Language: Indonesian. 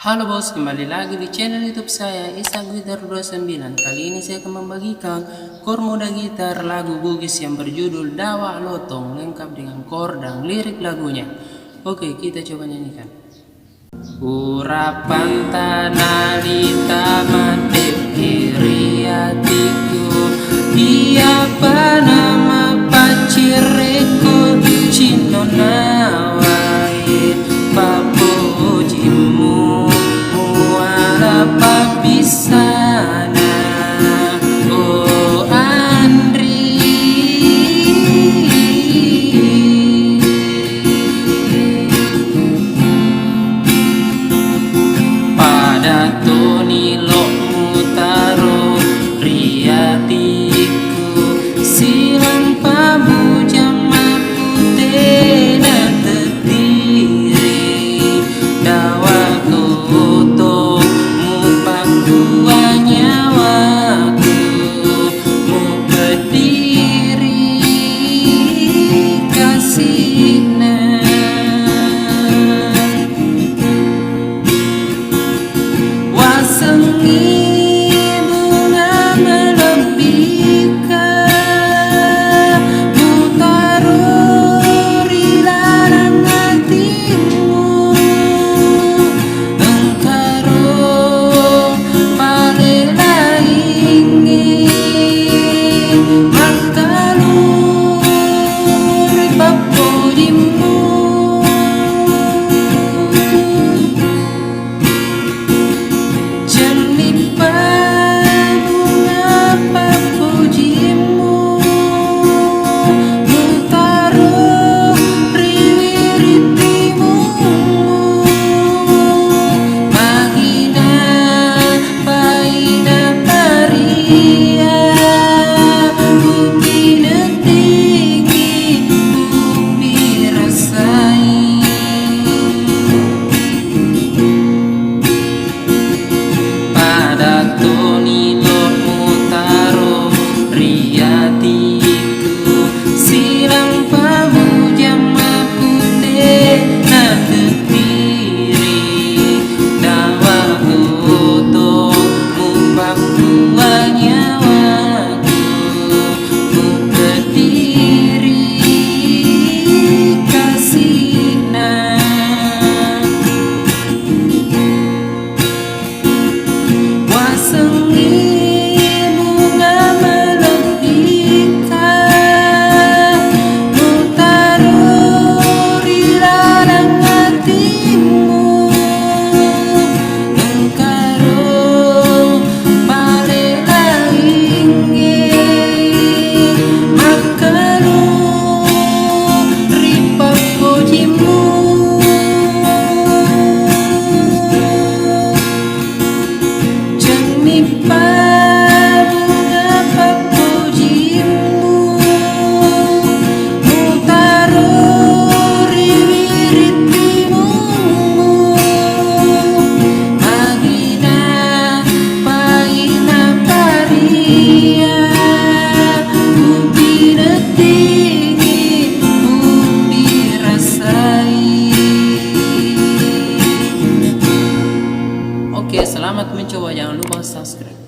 Halo bos, kembali lagi di channel YouTube saya Isak Gitar 29. Kali ini saya akan membagikan chord muda gitar lagu Bugis yang berjudul Dawa Lotong, lengkap dengan chord dan lirik lagunya. Oke, kita coba nyanyikan. Urapan tanah di taman kiri hatiku, dia nama pacireko cinta nawai papujimu muara papisana. Oh Andri, pada Toni lo mutaro riatiku silang pabujang mapute na tetiri dawa toto mupakua nyawaku mu berdiri kasihna. Wasengi bunga melebika mutaro rilarang hatimu engkaro palela ingin makalu ripapujimu. Oke, selamat mencoba. Jangan lupa subscribe.